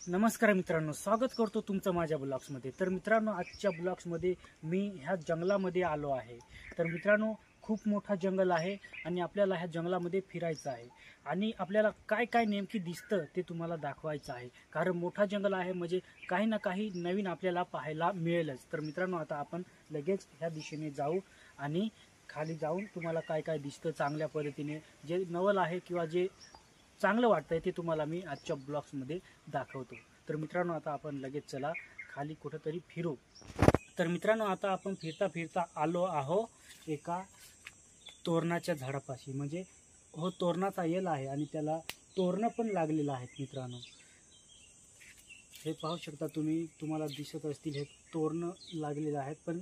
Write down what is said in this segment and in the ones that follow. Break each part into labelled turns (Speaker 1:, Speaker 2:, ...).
Speaker 1: नमस्कार मित्रांनो, स्वागत करतो तुमचं माझ्या ब्लॉग्समध्ये। तर मित्रांनो, आजच्या ब्लॉग्समध्ये मी ह्या जंगलामध्ये आलो आहे। तर मित्रांनो, खूप मोठा जंगल आहे आणि आपल्याला ह्या जंगलामध्ये फिरायचं आहे आणि आपल्याला काय काय नेमकी दिसतं ते तुम्हाला दाखवायचं आहे। कारण मोठा जंगल आहे म्हणजे काही ना काही नवीन आपल्याला पाहायला मिळेलच। तर मित्रांनो, आता आपण लगेच ह्या दिशेने जाऊ आणि खाली जाऊन तुम्हाला काय काय दिसतं चांगल्या पद्धतीने, जे नवल आहे किंवा जे चांगलं वाटतंय ते तुम्हाला मी आजच्या ब्लॉग्समध्ये दाखवतो। तर मित्रांनो, आता आपण लगेच चला खाली कुठेतरी फिरू। तर मित्रांनो, आता आपण फिरता फिरता आलो आहो एका तोरणाच्या झाडापाशी। म्हणजे हो तोरणाचा येल आहे आणि त्याला तोरणं पण लागलेलं आहेत। मित्रांनो, हे पाहू शकता तुम्ही, तुम्हाला दिसत असतील हे तोरणं लागलेले आहेत, पण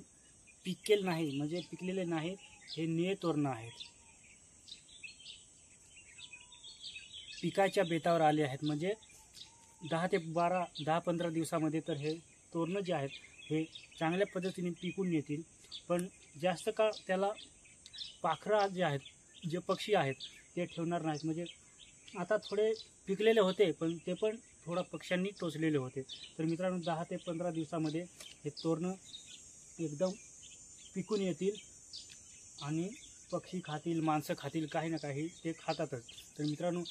Speaker 1: पिकेल नाही, म्हणजे पिकलेले नाहीत, हे निळे तोरणं आहेत। पिकाच्या बेतावर आले आहेत, म्हणजे 10-15 दिवसामध्ये तर हे तोरणं जे आहेत हे चांगल्या पद्धतीने पिकून येतील। पण जास्त काळ त्याला पाखरं जे आहेत, जे पक्षी आहेत ते ठेवणार नाहीत। म्हणजे आता थोडे पिकलेले होते, पण ते पण थोडा पक्ष्यांनी टोचलेले होते। तर मित्रांनो, 10 ते 15 दिवसामध्ये हे तोरणं एकदम पिकून येतील आणि पक्षी खातील, माणसं खातील, काही ना काही ते खातातच। तर मित्रांनो,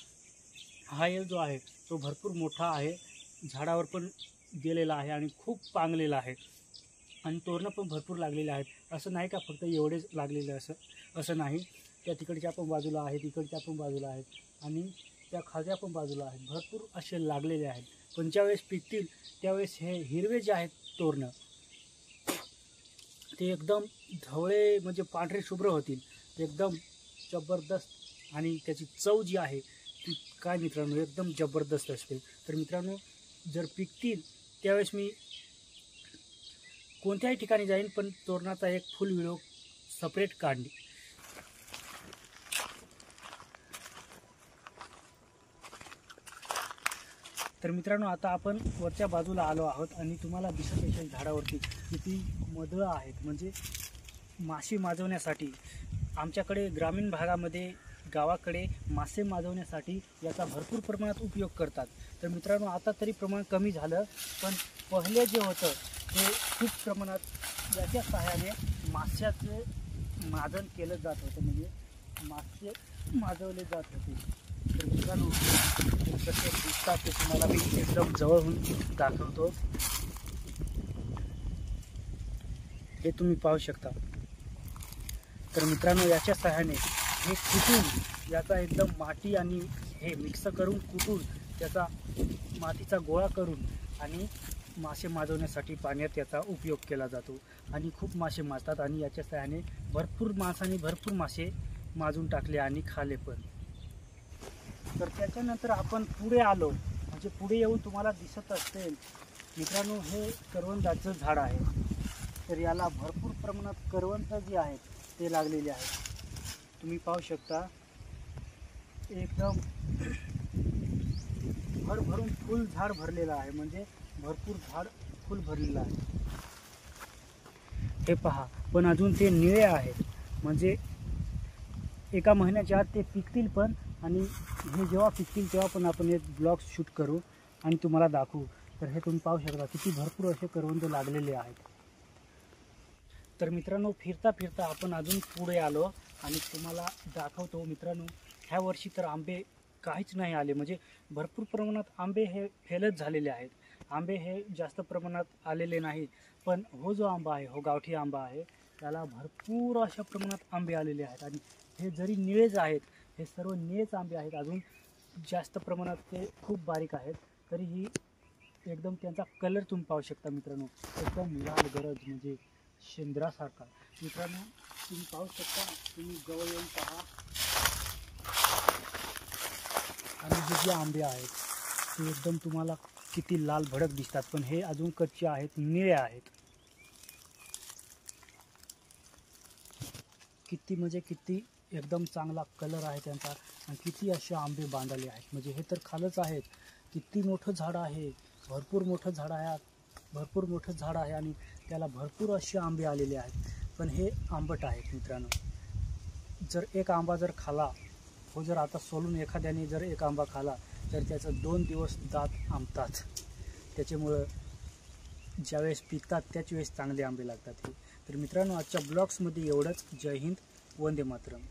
Speaker 1: हा येल जो आहे तो भरपूर मोठा आहे, झाडावर पण गेलेला आहे आणि खूप पांगलेला आहे आणि तोरणं पण भरपूर लागलेले आहेत। असं नाही का फक्त एवढेच लागलेले असं नाही, त्या तिकडच्या पण बाजूला आहेत, इकडच्या पण बाजूला आहेत आणि त्या खालच्या पण बाजूला आहेत, भरपूर असे लागलेले आहेत। पण ज्यावेळेस पिकतील त्यावेळेस हे हिरवे जे आहेत तोरणं ते एकदम धवळे, म्हणजे पांढरे शुभ्र होतील, एकदम जबरदस्त। आणि त्याची चव जी आहे ती काय मित्रांनो एकदम जबरदस्त असते। तर मित्रांनो, जर पिकतील त्यावेळेस मी कोणत्याही ठिकाणी जाईन, पण तोरणाचा एक फुल व्हिडिओ सेपरेट काढली। तर मित्रांनो, आता आपण वरच्या बाजूला आलो आहोत आणि तुम्हाला दिसत असेल झाडावरती किती मधळं आहेत। म्हणजे मासे माजवण्यासाठी आमच्याकडे ग्रामीण भागामध्ये, गावाकडे मासे माजवण्यासाठी याचा भरपूर प्रमाणात उपयोग करतात। तर मित्रांनो, आता तरी प्रमाण कमी झालं, पण पहिले जे होतं ते खूप प्रमाणात याच्या सहाय्याने माशाचे माजन केलं जात होतं, म्हणजे मासे माजवले जात होते। तर मित्रांनो, कसे दिसतात ते तुम्हाला मी एकदम जवळून दाखवतो। हे तुम्ही पाहू शकता। तर मित्रांनो, याच्या सहाय्याने हे कुटून, याचा एकदम माती आणि हे मिक्स करून कुटून त्याचा मातीचा गोळा करून आणि मासे माजवण्यासाठी पाण्यात याचा उपयोग केला जातो आणि खूप मासे माजतात आणि याच्या सहाय्याने भरपूर माणसांनी भरपूर मासे माजून टाकले आणि खाले पण। तर त्याच्यानंतर आपण पुढे आलो, म्हणजे पुढे येऊन तुम्हाला दिसत असेल मित्रांनो, हे करवंदाचं झाड आहे। तर याला भरपूर प्रमाणात करवंद जे आहेत ते लागलेले आहेत। तुम्ही पाहू शकता, एकदम भरभरून फुल झाड भरलेलं आहे, म्हणजे भरपूर झाड फुल भरलेलं आहे। हे पहा, पण अजून ते निळे आहेत, म्हणजे एका महिन्याच्या आत ते पिकतील पण। आणि हे जेव्हा पिकतील तेव्हा पण आपण एक ब्लॉग शूट करू आणि तुम्हाला दाखवू। तर हे तुम्ही पाहू शकता किती भरपूर असे करवंद लागलेले आहेत। तर मित्रांनो, फिरता फिरता आपण अजून पुढे आलो आणि तुम्हाला दाखवतो। मित्रांनो, ह्या वर्षी तर आंबे काहीच नाही आले, म्हणजे भरपूर प्रमाणात आंबे हे फेलच झालेले आहेत। आंबे हे जास्त प्रमाणात आलेले नाही, पण हो जो आंबा आहे, हो गावठी आंबा आहे, त्याला भरपूर अशा प्रमाणात आंबे आलेले आहेत। आणि हे जरी निळेच आहेत, हे सर्व निळेच आंबे आहेत, अजून जास्त प्रमाणात ते खूप बारीक आहेत, तरीही एकदम त्यांचा कलर तुम्ही पाहू शकता मित्रांनो, एकदम लाल गरज, म्हणजे शेंद्रासारखा। मित्रांनो, तुम्ही पाहू शकता, तुम्ही जवळ येऊन पहा। आणि हे जे आंबे आहेत ते एकदम तुम्हाला किती लाल भडक दिसतात, पण हे अजून कच्चे आहेत, निळे आहेत। किती म्हणजे किती एकदम चांगला कलर आहे त्यांचा आणि किती असे आंबे बांधले आहेत। म्हणजे हे तर खालच आहेत, किती मोठं झाड आहे, भरपूर मोठं झाड आहे, भरपूर मोठं झाड आहे आणि त्याला भरपूर असे आंबे आलेले आहेत। पण हे आंबट आहेत मित्रांनो। जर एक आंबा जर खाला, हो जर आता सोलून एखाद्याने जर एक आंबा खाला तर त्याचं 2 दिवस दात आंबतात। त्याच्यामुळं ज्यावेळेस पिकतात त्याच वेळेस चांगले आंबे लागतात हे. तर मित्रांनो, आजच्या ब्लॉग्समध्ये एवढंच. जय हिंद, वंदे मातरम.